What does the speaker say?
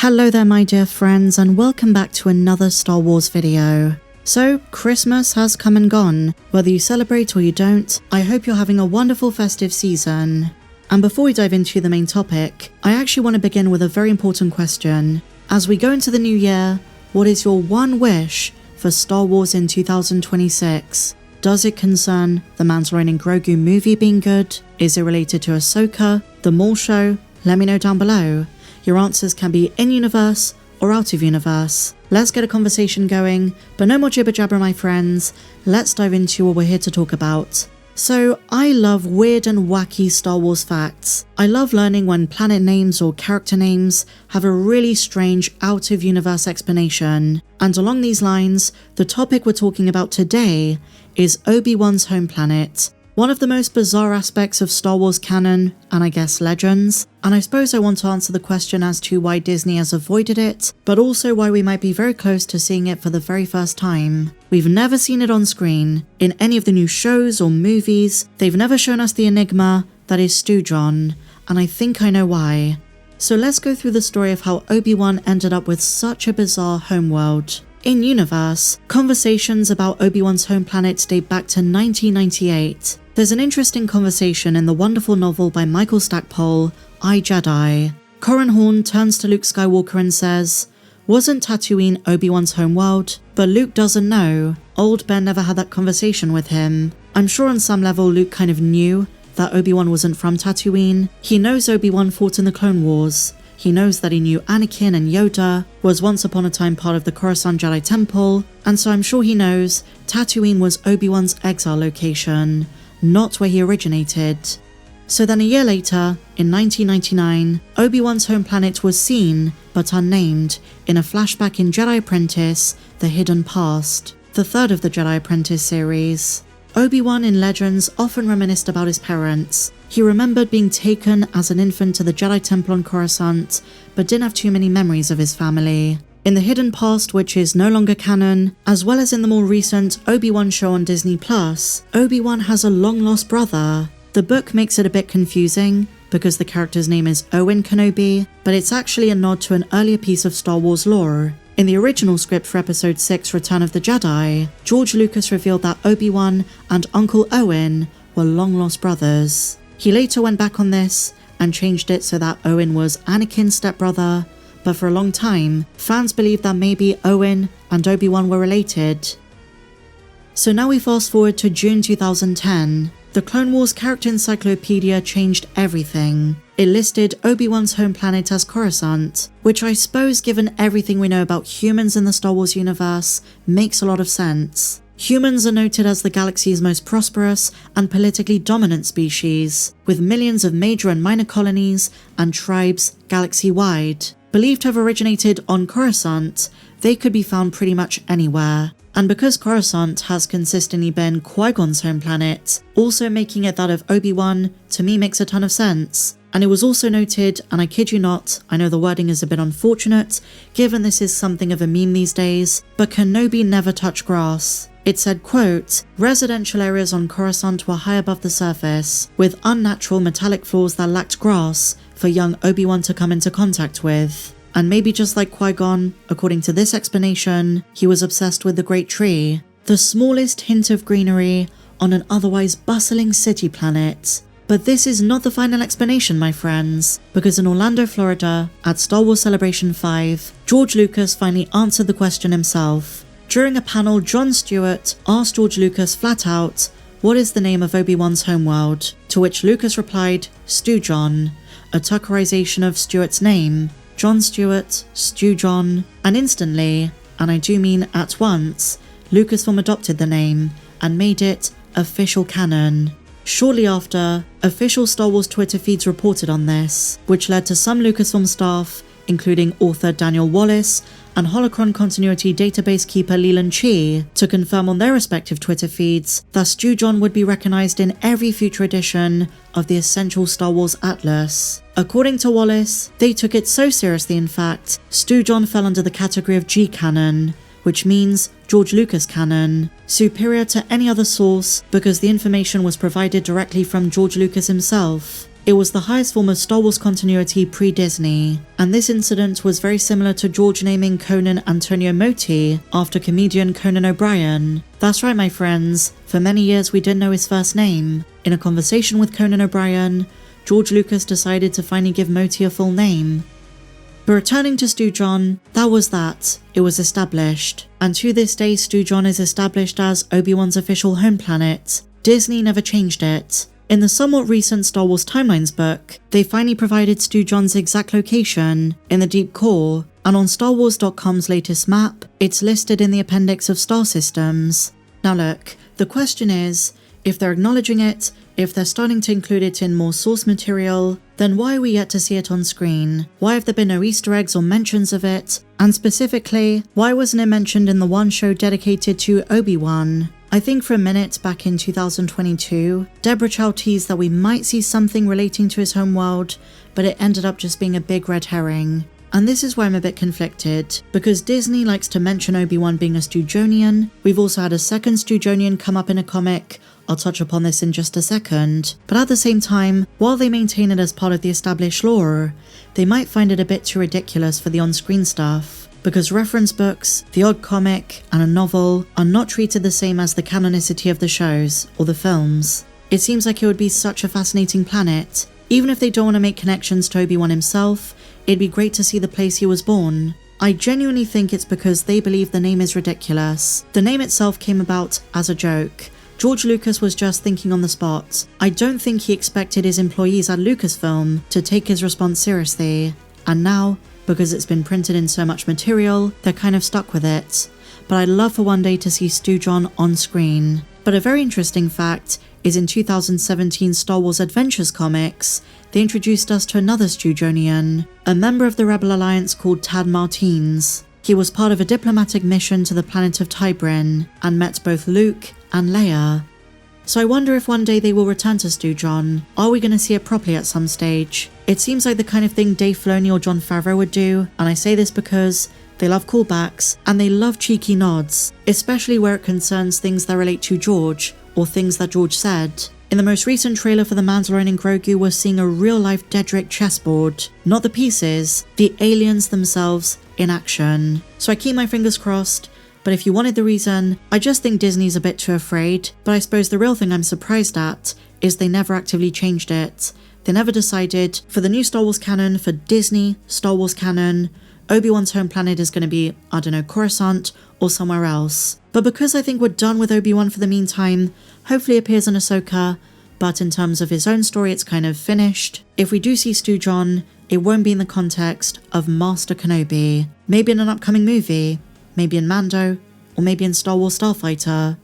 Hello there my dear friends, and welcome back to another Star Wars video. So, Christmas has come and gone. Whether you celebrate or you don't, I hope you're having a wonderful festive season. And before we dive into the main topic, I actually want to begin with a very important question. As we go into the new year, what is your one wish for Star Wars in 2026? Does it concern the Mandalorian and Grogu movie being good? Is it related to Ahsoka? The Maul show? Let me know down below. Your answers can be in-universe or out-of-universe. Let's get a conversation going, but no more jibber-jabber my friends. Let's dive into what we're here to talk about. So, I love weird and wacky Star Wars facts. I love learning when planet names or character names have a really strange out-of-universe explanation. And along these lines, the topic we're talking about today is Obi-Wan's home planet. One of the most bizarre aspects of Star Wars canon, and I guess legends, and I suppose I want to answer the question as to why Disney has avoided it, but also why we might be very close to seeing it for the very first time. We've never seen it on screen. In any of the new shows or movies, they've never shown us the enigma that is Stewjon, and I think I know why. So let's go through the story of how Obi-Wan ended up with such a bizarre homeworld. In universe, conversations about Obi-Wan's home planet date back to 1998. There's an interesting conversation in the wonderful novel by Michael Stackpole, I, Jedi. Corran Horn turns to Luke Skywalker and says, "Wasn't Tatooine Obi-Wan's homeworld?" But Luke doesn't know. Old Ben never had that conversation with him. I'm sure on some level Luke kind of knew that Obi-Wan wasn't from Tatooine. He knows Obi-Wan fought in the Clone Wars. He knows that he knew Anakin and Yoda was once upon a time part of the Coruscant Jedi Temple, and so I'm sure he knows Tatooine was Obi-Wan's exile location, not where he originated. So then a year later, in 1999, Obi-Wan's home planet was seen, but unnamed, in a flashback in Jedi Apprentice, The Hidden Past, the third of the Jedi Apprentice series. Obi-Wan in Legends often reminisced about his parents. He remembered being taken as an infant to the Jedi Temple on Coruscant, but didn't have too many memories of his family. In The Hidden Past, which is no longer canon, as well as in the more recent Obi-Wan show on Disney+, Obi-Wan has a long-lost brother. The book makes it a bit confusing, because the character's name is Obi-Wan Kenobi, but it's actually a nod to an earlier piece of Star Wars lore. In the original script for Episode 6, Return of the Jedi, George Lucas revealed that Obi-Wan and Uncle Owen were long-lost brothers. He later went back on this and changed it so that Owen was Anakin's stepbrother, but for a long time, fans believed that maybe Owen and Obi-Wan were related. So now we fast forward to June 2010. The Clone Wars character encyclopedia changed everything. It listed Obi-Wan's home planet as Coruscant, which I suppose, given everything we know about humans in the Star Wars universe, makes a lot of sense. Humans are noted as the galaxy's most prosperous and politically dominant species, with millions of major and minor colonies and tribes galaxy-wide. Believed to have originated on Coruscant, they could be found pretty much anywhere. And because Coruscant has consistently been Qui-Gon's home planet, also making it that of Obi-Wan, to me makes a ton of sense. And it was also noted, and I kid you not, I know the wording is a bit unfortunate, given this is something of a meme these days, but Kenobi never touched grass. It said, quote, "Residential areas on Coruscant were high above the surface, with unnatural metallic floors that lacked grass for young Obi-Wan to come into contact with." And maybe just like Qui-Gon, according to this explanation, he was obsessed with the Great Tree, the smallest hint of greenery on an otherwise bustling city planet. But this is not the final explanation, my friends, because in Orlando, Florida, at Star Wars Celebration 5, George Lucas finally answered the question himself. During a panel, Jon Stewart asked George Lucas flat out, "What is the name of Obi-Wan's homeworld?" To which Lucas replied, "Stewjon," a Tuckerization of Stewart's name. Jon Stewart, Stewjon, and instantly, and I do mean at once, Lucasfilm adopted the name and made it official canon. Shortly after, official Star Wars Twitter feeds reported on this, which led to some Lucasfilm staff, including author Daniel Wallace and Holocron continuity database keeper Leland Chee, to confirm on their respective Twitter feeds that Stewjon would be recognized in every future edition of the Essential Star Wars Atlas. According to Wallace, they took it so seriously in fact, Stewjon fell under the category of G canon, which means George Lucas canon, superior to any other source because the information was provided directly from George Lucas himself. It was the highest form of Star Wars continuity pre-Disney, and this incident was very similar to George naming Conan Antonio Moti after comedian Conan O'Brien. That's right, my friends, for many years we didn't know his first name. In a conversation with Conan O'Brien, George Lucas decided to finally give Moti a full name. But returning to Stewjon, that was that. It was established. And to this day, Stewjon is established as Obi-Wan's official home planet. Disney never changed it. In the somewhat recent Star Wars Timelines book, they finally provided Stewjon's exact location in the deep core, and on StarWars.com's latest map, it's listed in the appendix of star systems. Now look, the question is, if they're acknowledging it, if they're starting to include it in more source material, then why are we yet to see it on screen? Why have there been no Easter eggs or mentions of it? And specifically, why wasn't it mentioned in the one show dedicated to Obi-Wan? I think for a minute back in 2022, Deborah Chow teased that we might see something relating to his homeworld, but it ended up just being a big red herring. And this is why I'm a bit conflicted, because Disney likes to mention Obi-Wan being a Stewjonian. We've also had a second Stewjonian come up in a comic. I'll touch upon this in just a second. But at the same time, while they maintain it as part of the established lore, they might find it a bit too ridiculous for the on-screen stuff. Because reference books, the odd comic, and a novel are not treated the same as the canonicity of the shows or the films. It seems like it would be such a fascinating planet. Even if they don't want to make connections to Obi-Wan himself, it'd be great to see the place he was born. I genuinely think it's because they believe the name is ridiculous. The name itself came about as a joke. George Lucas was just thinking on the spot. I don't think he expected his employees at Lucasfilm to take his response seriously. And now, because it's been printed in so much material, they're kind of stuck with it. But I'd love for one day to see Stewjon on screen. But a very interesting fact is in 2017 Star Wars Adventures comics, they introduced us to another Stewjonian, a member of the Rebel Alliance called Tad Martines. He was part of a diplomatic mission to the planet of Tybrin, and met both Luke and Leia. So I wonder if one day they will return to Stewjon. Are we going to see it properly at some stage? It seems like the kind of thing Dave Filoni or Jon Favreau would do, and I say this because they love callbacks, and they love cheeky nods, especially where it concerns things that relate to George, or things that George said. In the most recent trailer for The Mandalorian and Grogu, we're seeing a real-life Dedrick chessboard. Not the pieces, the aliens themselves in action. So I keep my fingers crossed, but if you wanted the reason, I just think Disney's a bit too afraid. But I suppose the real thing I'm surprised at is they never actively changed it. They never decided, for the new Star Wars canon, for Disney Star Wars canon, Obi-Wan's home planet is going to be, I don't know, Coruscant or somewhere else. But because I think we're done with Obi-Wan for the meantime, hopefully he appears in Ahsoka, but in terms of his own story it's kind of finished. If we do see Stewjon, it won't be in the context of Master Kenobi. Maybe in an upcoming movie, maybe in Mando, or maybe in Star Wars Starfighter.